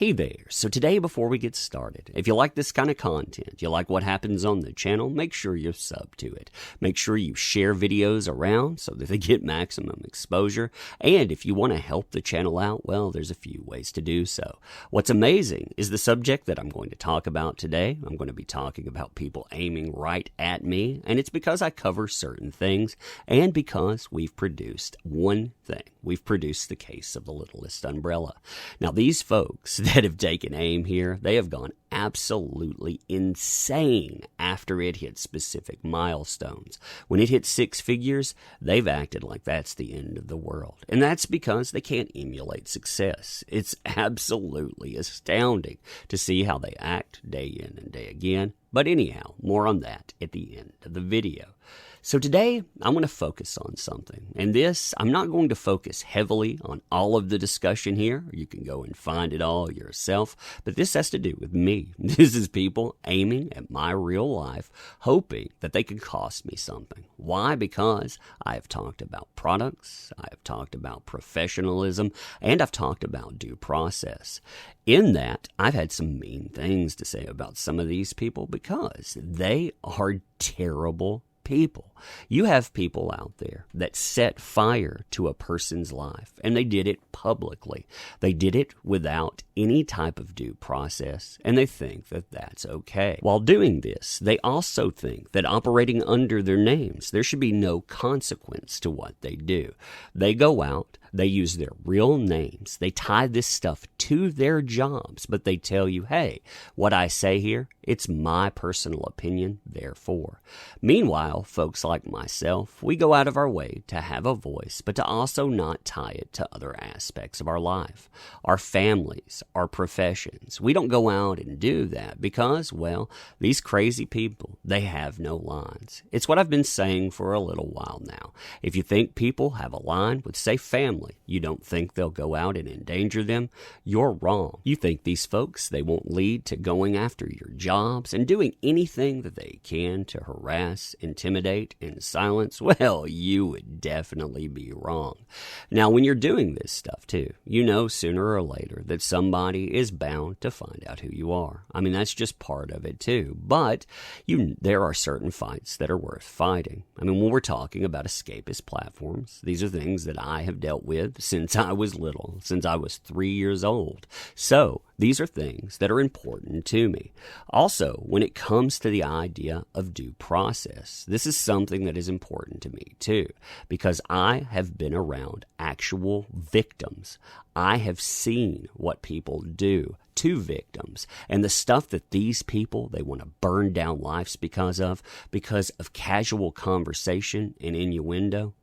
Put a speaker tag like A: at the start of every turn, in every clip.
A: Hey there, so today before we get started, if you like this kind of content, you like what happens on the channel, make sure you're sub to it. Make sure you share videos around so that they get maximum exposure. And if you want to help the channel out, well, there's a few ways to do so. What's amazing is the subject that I'm going to talk about today. I'm going to be talking about people aiming right at me, and it's because I cover certain things and because we've produced one thing. We've produced the case of the littlest umbrella. Now, these folks that have taken aim here, they have gone absolutely insane after it hit specific milestones. When it hit six figures, they've acted like that's the end of the world. And that's because they can't emulate success. It's absolutely astounding to see how they act day in and day again. But anyhow, more on that at the end of the video. So today, I'm going to focus on something. And this, I'm not going to focus heavily on all of the discussion here. You can go and find it all yourself. But this has to do with me. This is people aiming at my real life, hoping that they could cost me something. Why? Because I have talked about products, I have talked about professionalism, and I've talked about due process. In that, I've had some mean things to say about some of these people because they are terrible people. You have people out there that set fire to a person's life, and they did it publicly. They did it without any type of due process, and they think that that's okay. While doing this, they also think that operating under their names, there should be no consequence to what they do. They go out, they use their real names, they tie this stuff to their jobs, but they tell you, hey, what I say here, it's my personal opinion, therefore. Meanwhile, folks like myself, we go out of our way to have a voice, but to also not tie it to other aspects of our life, our families, our professions. We don't go out and do that because, well, these crazy people, they have no lines. It's what I've been saying for a little while now. If you think people have a line with, say, family, you don't think they'll go out and endanger them, you're wrong. You think these folks, they won't lead to going after your jobs and doing anything that they can to harass, intimidate, and silence? Well, you would definitely be wrong. Now, when you're doing this stuff too, you know sooner or later that somebody is bound to find out who you are. I mean, that's just part of it too. But there are certain fights that are worth fighting. I mean, when we're talking about escapist platforms, these are things that I have dealt with since I was little, since I was 3 years old. So these are things that are important to me. Also, when it comes to the idea of due process, this is something that is important to me too, because I have been around actual victims. I have seen what people do to victims and the stuff that these people, they want to burn down lives because of casual conversation and innuendo.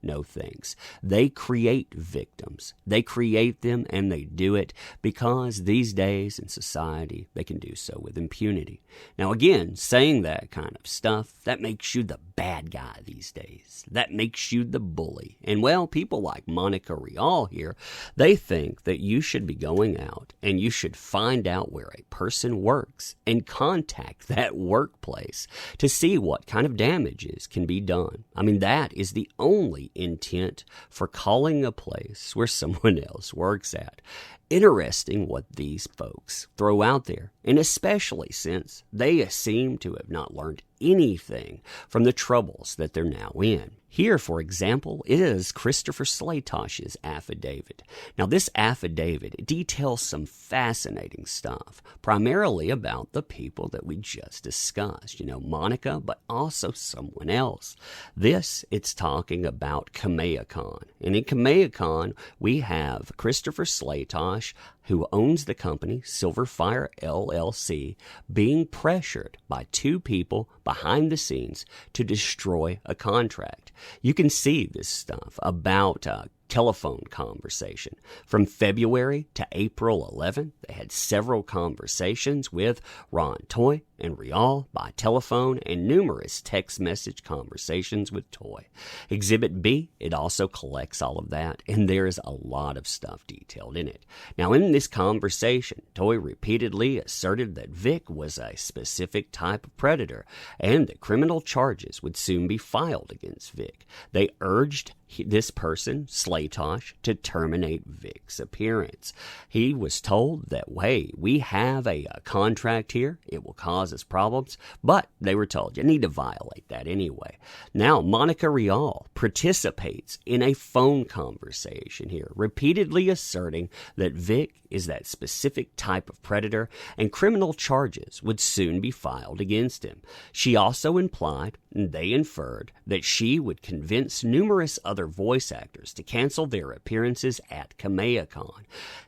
A: No thanks. They create victims. They create them and they do it because these days in society, they can do so with impunity. Now again, saying that kind of stuff, that makes you the bad guy these days. That makes you the bully. And well, people like Monica Rial here, they think that you should be going out and you should find out where a person works and contact that workplace to see what kind of damages can be done. I mean, that is the only intent for calling a place where someone else works at. Interesting what these folks throw out there, and especially since they seem to have not learned anything from the troubles that they're now in. Here, for example, is Christopher Slatosh's affidavit. Now, this affidavit details some fascinating stuff, primarily about the people that we just discussed. Monica, but also someone else. It's talking about Kameyacon. And in Kameyacon, we have Christopher Slatosh, who owns the company, Silverfire LLC, being pressured by two people behind the scenes to destroy a contract. You can see this stuff about telephone conversation. From February to April 11th, they had several conversations with Ron Toy, and Rial by telephone and numerous text message conversations with Toy. Exhibit B, it also collects all of that, and there is a lot of stuff detailed in it. Now, in this conversation, Toy repeatedly asserted that Vic was a specific type of predator and that criminal charges would soon be filed against Vic. They urged this person, Slaytosh, to terminate Vic's appearance. He was told that, hey, we have a contract here. It will cause us problems. But they were told, you need to violate that anyway. Now, Monica Rial participates in a phone conversation here, repeatedly asserting that Vic is that specific type of predator and criminal charges would soon be filed against him. She also implied, and they inferred, that she would convince numerous other voice actors to cancel their appearances at KamehamehaCon.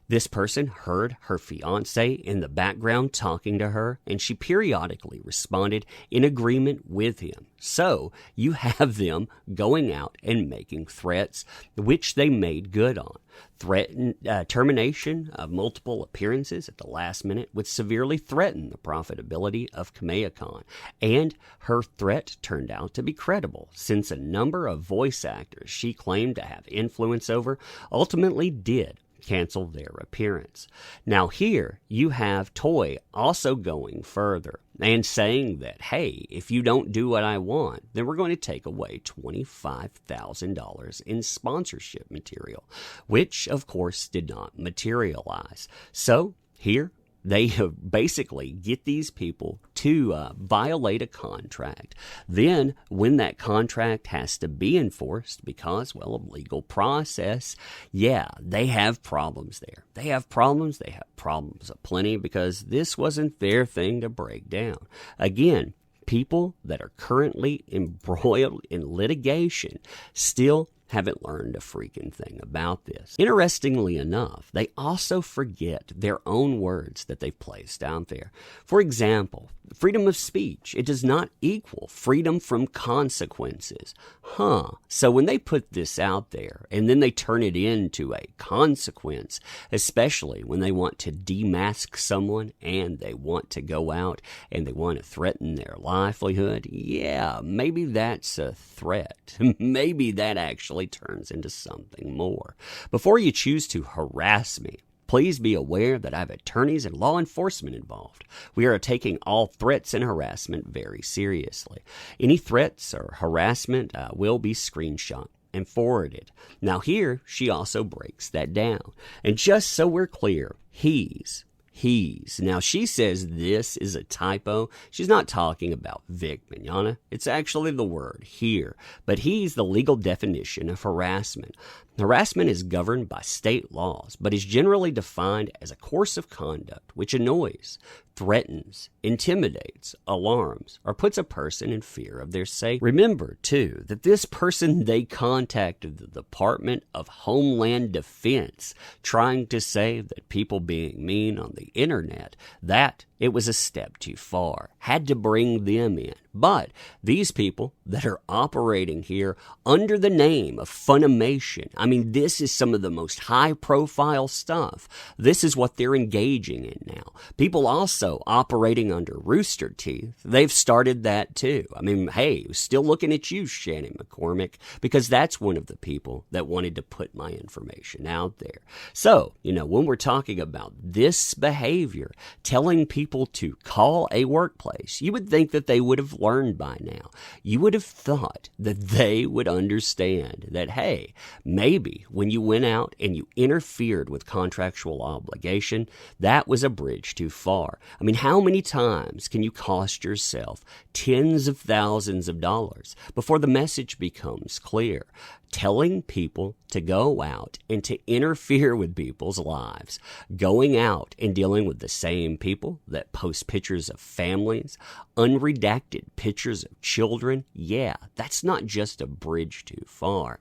A: This person heard her fiance in the background talking to her, and she periodically responded in agreement with him. So you have them going out and making threats, which they made good on. Termination of multiple appearances at the last minute would severely threaten the profitability of KamehamehaCon, and her threat turned out to be credible, since a number of voice actors she claimed to have influence over ultimately did cancel their appearance. Now here you have Toy also going further and saying that, hey, if you don't do what I want, then we're going to take away $25,000 in sponsorship material, which of course did not materialize. So here they basically get these people to violate a contract. Then, when that contract has to be enforced because, well, of legal process, yeah, they have problems there. They have problems aplenty because this wasn't their thing to break down. Again, people that are currently embroiled in litigation still haven't learned a freaking thing about this. Interestingly enough, they also forget their own words that they've placed out there. For example, freedom of speech, it does not equal freedom from consequences. So when they put this out there and then they turn it into a consequence, especially when they want to demask someone and they want to go out and they want to threaten their livelihood, yeah, maybe that's a threat. Maybe that actually turns into something more. Before you choose to harass me, please be aware that I have attorneys and law enforcement involved. We are taking all threats and harassment very seriously. Any threats or harassment will be screenshot and forwarded. Now here, she also breaks that down. And just so we're clear, he's. Now, she says this is a typo. She's not talking about Vic Mignogna. It's actually the word here. But he's the legal definition of harassment. Harassment is governed by state laws, but is generally defined as a course of conduct which annoys, threatens, intimidates, alarms, or puts a person in fear of their safety. Remember, too, that this person, they contacted the Department of Homeland Defense trying to say that people being mean on the internet, that it was a step too far. Had to bring them in. But these people that are operating here under the name of Funimation, I mean, this is some of the most high-profile stuff. This is what they're engaging in now. People also operating under Rooster Teeth, they've started that too. I mean, hey, still looking at you, Shannon McCormick, because that's one of the people that wanted to put my information out there. So, when we're talking about this behavior, telling people to call a workplace, you would think that they would have learned by now. You would have thought that they would understand that, hey, maybe when you went out and you interfered with contractual obligation, that was a bridge too far. I mean, how many times can you cost yourself tens of thousands of dollars before the message becomes clear? Telling people to go out and to interfere with people's lives, going out and dealing with the same people that post pictures of families, unredacted pictures of children, yeah, that's not just a bridge too far.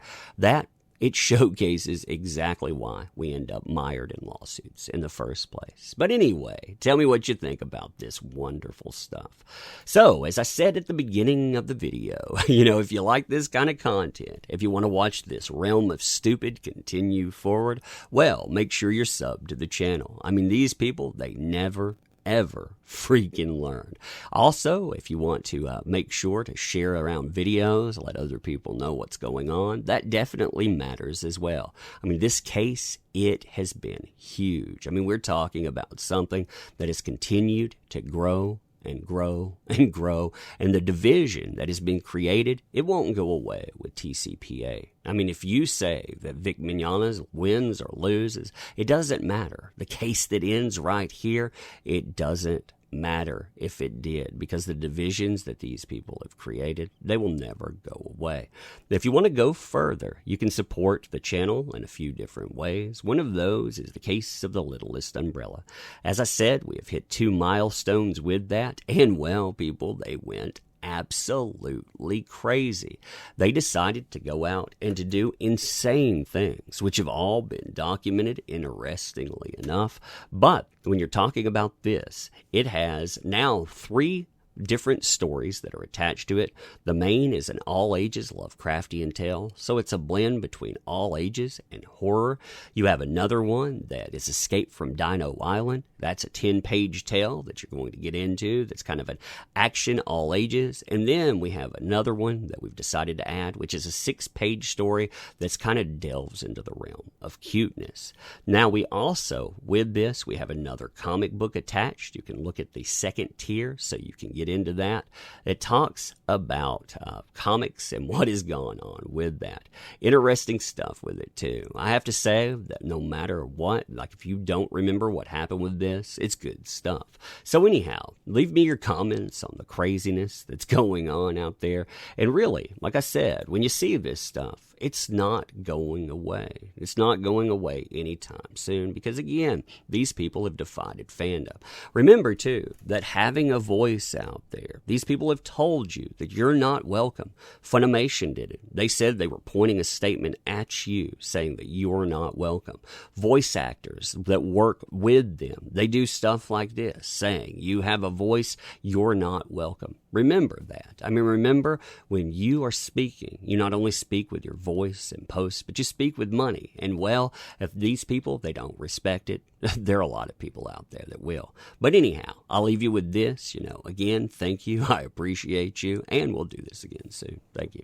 A: It showcases exactly why we end up mired in lawsuits in the first place. But anyway, tell me what you think about this wonderful stuff. So, as I said at the beginning of the video, if you like this kind of content, if you want to watch this realm of stupid continue forward, well, make sure you're subbed to the channel. I mean, these people, they never ever freaking learn. Also, if you want to make sure to share around videos, let other people know what's going on, that definitely matters as well. I mean, this case, it has been huge. I mean, we're talking about something that has continued to grow and grow and grow, and the division that has been created, it won't go away with TCPA. I mean, if you say that Vic Mignogna wins or loses, it doesn't matter. The case that ends right here, it doesn't matter if it did, because the divisions that these people have created, they will never go away. If you want to go further, you can support the channel in a few different ways. One of those is the case of the littlest umbrella. As I said, we have hit 2 milestones with that, and well, people, they went absolutely crazy. They decided to go out and to do insane things, which have all been documented, interestingly enough. But when you're talking about this, it has now 3 different stories that are attached to it. The main is an all-ages Lovecraftian tale, so it's a blend between all ages and horror. You have another one that is Escape from Dino Island. That's a 10-page tale that you're going to get into that's kind of an action all ages. And then we have another one that we've decided to add, which is a 6-page story that's kind of delves into the realm of cuteness. Now, we also, with this, we have another comic book attached. You can look at the second tier so you can get into that. It talks about comics and what is going on with that. Interesting stuff with it too. I have to say that no matter what, like if you don't remember what happened with this, it's good stuff. So anyhow, leave me your comments on the craziness that's going on out there. And really, like I said, when you see this stuff, it's not going away. It's not going away anytime soon because, again, these people have divided fandom. Remember, too, that having a voice out there, these people have told you that you're not welcome. Funimation did it. They said they were pointing a statement at you saying that you're not welcome. Voice actors that work with them, they do stuff like this, saying you have a voice, you're not welcome. Remember that. I mean, remember when you are speaking, you not only speak with your voice and posts, but you speak with money. And well, if these people, they don't respect it, there are a lot of people out there that will. But anyhow, I'll leave you with this. Again, thank you. I appreciate you. And we'll do this again soon. Thank you.